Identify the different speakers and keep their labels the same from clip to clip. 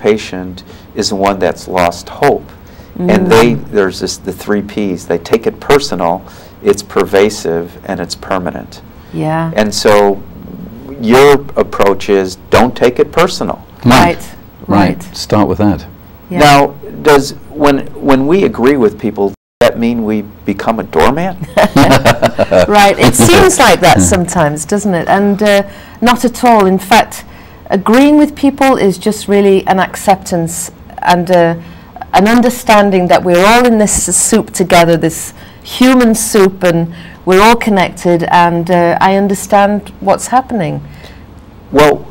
Speaker 1: patient is the one that's lost hope. And there's the 3 Ps. They take it personal, it's pervasive, and it's permanent.
Speaker 2: Yeah.
Speaker 1: And so your approach is don't take it personal.
Speaker 2: Right.
Speaker 3: Right. Start with that.
Speaker 2: Yeah.
Speaker 1: Now, when we agree with people, does that mean we become a doormat?
Speaker 2: Right. It seems like that sometimes, doesn't it? And not at all. In fact, agreeing with people is just really an acceptance and an understanding that we're all in this soup together, this human soup, and we're all connected, and I understand what's happening.
Speaker 1: Well,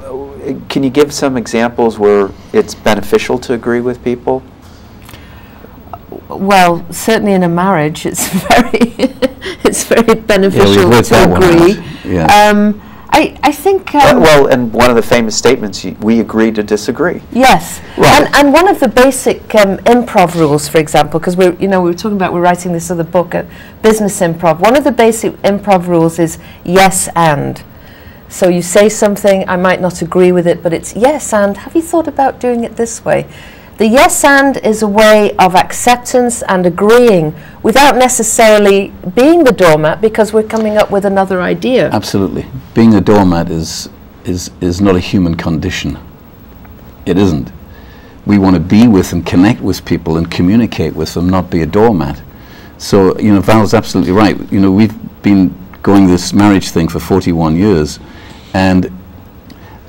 Speaker 1: can you give some examples where it's beneficial to agree with people?
Speaker 2: Well, certainly in a marriage, it's very beneficial to agree.
Speaker 3: Yeah.
Speaker 2: I think.
Speaker 1: Well, and one of the famous statements, we agree to disagree.
Speaker 2: Yes,
Speaker 1: Right.
Speaker 2: and one of the basic improv rules, for example, because we were talking about, we're writing this other book, business improv. One of the basic improv rules is yes and. So you say something, I might not agree with it, but it's yes and. Have you thought about doing it this way? The yes and is a way of acceptance and agreeing without necessarily being the doormat, because we're coming up with another idea.
Speaker 3: Absolutely. Being a doormat is not a human condition. It isn't. We want to be with and connect with people and communicate with them, not be a doormat. So, Val's absolutely right. We've been going this marriage thing for 41 years, and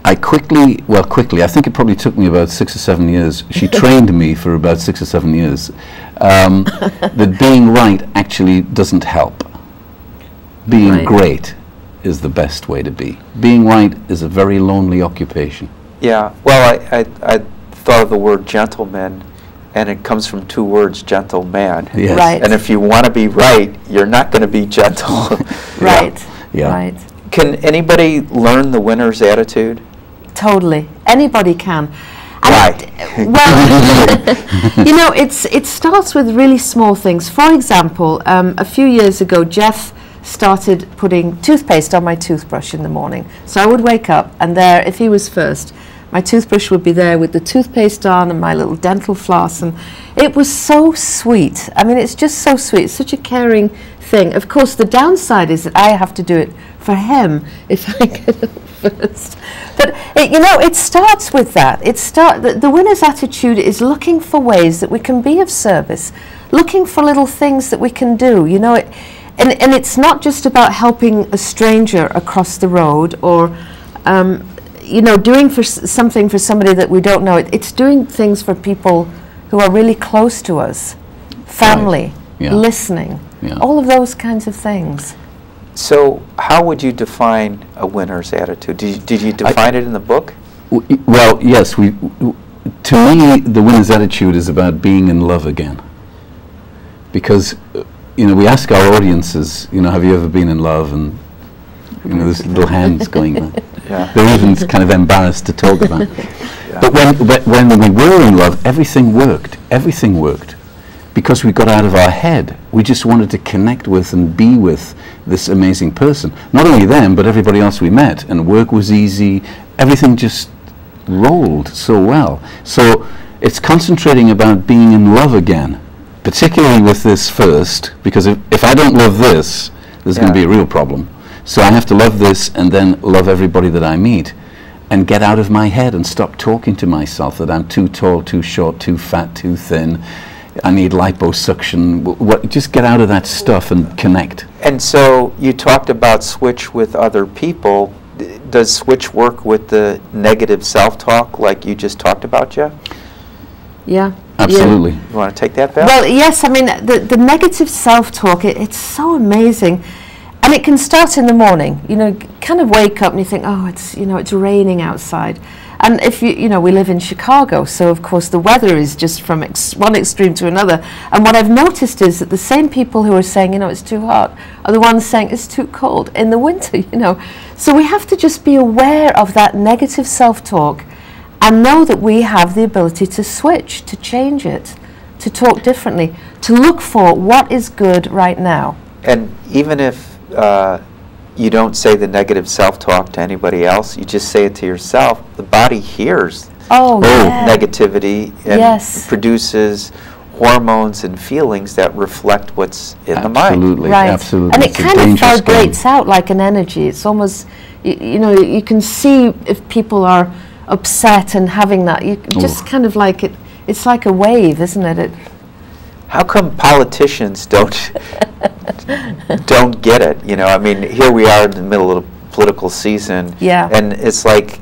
Speaker 3: I quickly, I think it probably took me about 6 or 7 years. She trained me for about 6 or 7 years, that being right actually doesn't help. Being great is the best way to be. Being right is a very lonely occupation.
Speaker 1: Yeah, well, I thought of the word gentleman, and it comes from 2 words, gentleman.
Speaker 3: Yes.
Speaker 2: Right.
Speaker 1: And if you want to be right, you're not going to be gentle.
Speaker 2: Right.
Speaker 3: Yeah.
Speaker 2: Right.
Speaker 1: Can anybody learn the winner's attitude?
Speaker 2: Totally. Anybody can.
Speaker 1: Why?
Speaker 2: Well, it starts with really small things. For example, a few years ago, Jeff started putting toothpaste on my toothbrush in the morning. So I would wake up, and there, if he was first, my toothbrush would be there with the toothpaste on and my little dental floss, and it was so sweet. I mean, it's just so sweet. It's such a caring thing. Of course, the downside is that I have to do it for him if I get up first. But it starts with that. The winner's attitude is looking for ways that we can be of service, looking for little things that we can do. And it's not just about helping a stranger across the road or doing something for somebody that we don't know. It's doing things for people who are really close to us, family, listening, all of those kinds of things.
Speaker 1: So how would you define a winner's attitude? Did you define it in the book?
Speaker 3: Well, yes. To me, the winner's attitude is about being in love again. Because, we ask our audiences, have you ever been in love? And, there's little hands going there.
Speaker 1: Yeah.
Speaker 3: They're even kind of embarrassed to talk about. But when we were in love, everything worked. Everything worked. Because we got out of our head. We just wanted to connect with and be with this amazing person. Not only them, but everybody else we met. And work was easy. Everything just rolled so well. So it's concentrating about being in love again, particularly with this first, because if I don't love this, there's going to be a real problem. So I have to love this and then love everybody that I meet and get out of my head and stop talking to myself that I'm too tall, too short, too fat, too thin. I need liposuction. Just get out of that stuff and connect.
Speaker 1: And so you talked about switch with other people. Does switch work with the negative self-talk like you just talked about, Jeff?
Speaker 2: Yeah.
Speaker 3: Absolutely.
Speaker 2: Yeah.
Speaker 1: You want to take that back?
Speaker 2: Well, yes. I mean, the negative self-talk, it's so amazing. And it can start in the morning. Kind of wake up and you think, oh, it's raining outside. And if we live in Chicago, so of course the weather is just from one extreme to another. And what I've noticed is that the same people who are saying, it's too hot, are the ones saying it's too cold in the winter, So we have to just be aware of that negative self-talk and know that we have the ability to switch, to change it, to talk differently, to look for what is good right now.
Speaker 1: And even if you don't say the negative self-talk to anybody else, you just say it to yourself, the body hears negativity and produces hormones and feelings that reflect what's in the mind.
Speaker 3: Absolutely, absolutely.
Speaker 2: And it kind of vibrates out like an energy. It's almost, you know, you can see if people are upset and having that. You just kind of like it. It's like a wave, isn't it?
Speaker 1: How come politicians don't get it? You know, I mean, here we are in the middle of the political season, and it's like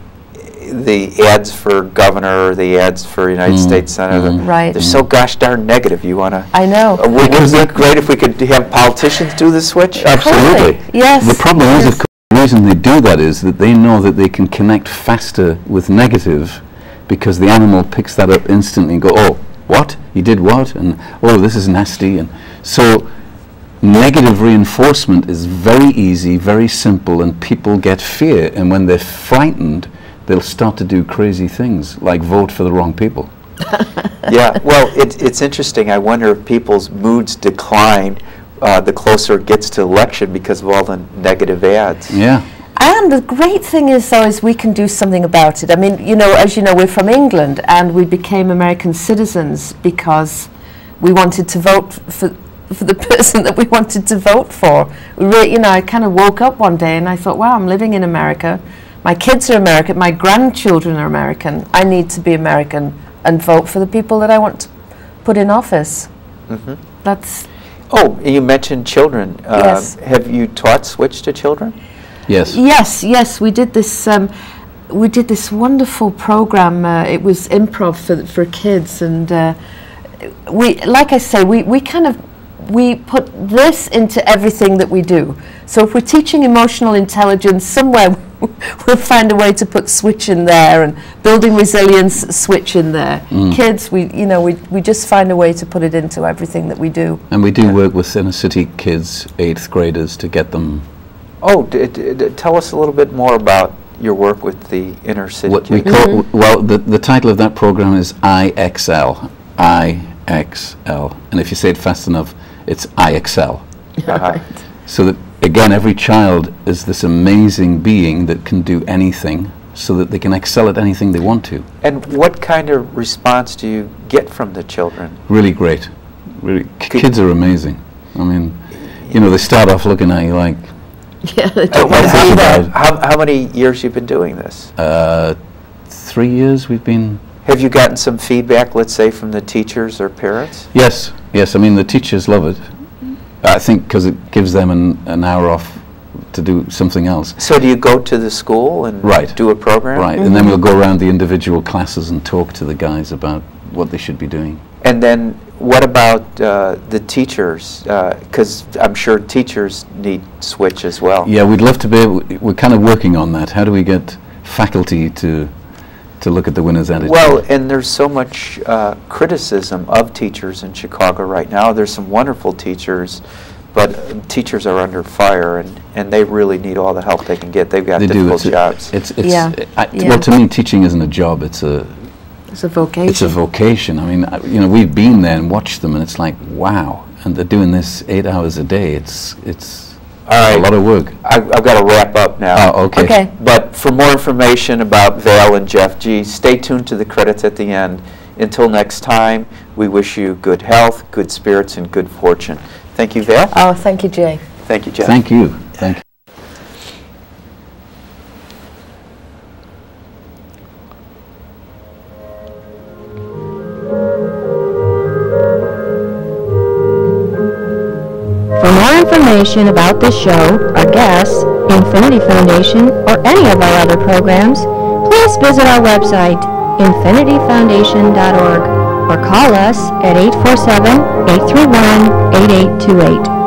Speaker 1: the ads for governor or the ads for United States Senator, they're so gosh darn negative. You want to...
Speaker 2: I know.
Speaker 1: Wouldn't it be great if we could have politicians do the switch?
Speaker 3: Absolutely.
Speaker 2: Yes.
Speaker 3: The problem is, of course, the reason they do that is that they know that they can connect faster with negative because the animal picks that up instantly and go, oh, what? You did what? And, oh, this is nasty. And so negative reinforcement is very easy, very simple, and people get fear. And when they're frightened, they'll start to do crazy things, like vote for the wrong people.
Speaker 1: Yeah, well, it's interesting. I wonder if people's moods decline the closer it gets to election because of all the negative ads.
Speaker 3: Yeah.
Speaker 2: And the great thing is, though, is we can do something about it. I mean, you know, as you know, we're from England, and we became American citizens because we wanted to vote for the person that we wanted to vote for. You know, I kind of woke up one day and I thought, wow, I'm living in America. My kids are American. My grandchildren are American. I need to be American and vote for the people that I want to put in office. That's...
Speaker 1: Oh, you mentioned children.
Speaker 2: Yes.
Speaker 1: Have you taught Switch to children?
Speaker 3: Yes.
Speaker 2: Yes. We did this. We did this wonderful program. It was improv for kids, and we, like I say, we put this into everything that we do. So if we're teaching emotional intelligence somewhere, we'll find a way to put Switch in there, and building resilience, Switch in there. Kids, we just find a way to put it into everything that we do.
Speaker 3: And we do work with inner city kids, 8th graders, to get them.
Speaker 1: Oh, tell us a little bit more about your work with the inner city
Speaker 3: What we
Speaker 1: kids.
Speaker 3: call, well, the title of that program is IXL. IXL. And if you say it fast enough, it's I excel. So that, again, every child is this amazing being that can do anything so that they can excel at anything they want to.
Speaker 1: And what kind of response do you get from the children?
Speaker 3: Really great. Really, kids are amazing. I mean, you know, they start off looking at you like...
Speaker 2: Yeah, they don't want to be there.
Speaker 1: How many years you've been doing this?
Speaker 3: 3 years we've been...
Speaker 1: Have you gotten some feedback, let's say, from the teachers or parents?
Speaker 3: Yes. I mean, the teachers love it. I think because it gives them an hour off to do something else.
Speaker 1: So do you go to the school and do a program?
Speaker 3: Right, and then we'll go around the individual classes and talk to the guys about what they should be doing.
Speaker 1: And then what about the teachers? Because I'm sure teachers need Switch as well.
Speaker 3: Yeah, we'd love to be able, we're kind of working on that. How do we get faculty to look at the winner's attitude?
Speaker 1: Well, and there's so much criticism of teachers in Chicago right now. There's some wonderful teachers, but teachers are under fire, and they really need all the help they can get. They've got difficult jobs.
Speaker 3: Well, to me, teaching isn't a job. It's a vocation. It's a vocation. I mean, you know, we've been there and watched them, and it's like, wow. And they're doing this 8 hours a day. It's all right. A lot of work.
Speaker 1: I've got to wrap up now.
Speaker 3: Oh, okay.
Speaker 1: But for more information about Val and Jeff G, stay tuned to the credits at the end. Until next time, we wish you good health, good spirits, and good fortune. Thank you, Val.
Speaker 2: Oh, thank you, Jay.
Speaker 1: Thank you, Jeff.
Speaker 3: Thank you. Thank you.
Speaker 4: For more information about this show, our guests, Infinity Foundation, or any of our other programs, please visit our website, infinityfoundation.org, or call us at 847-831-8828.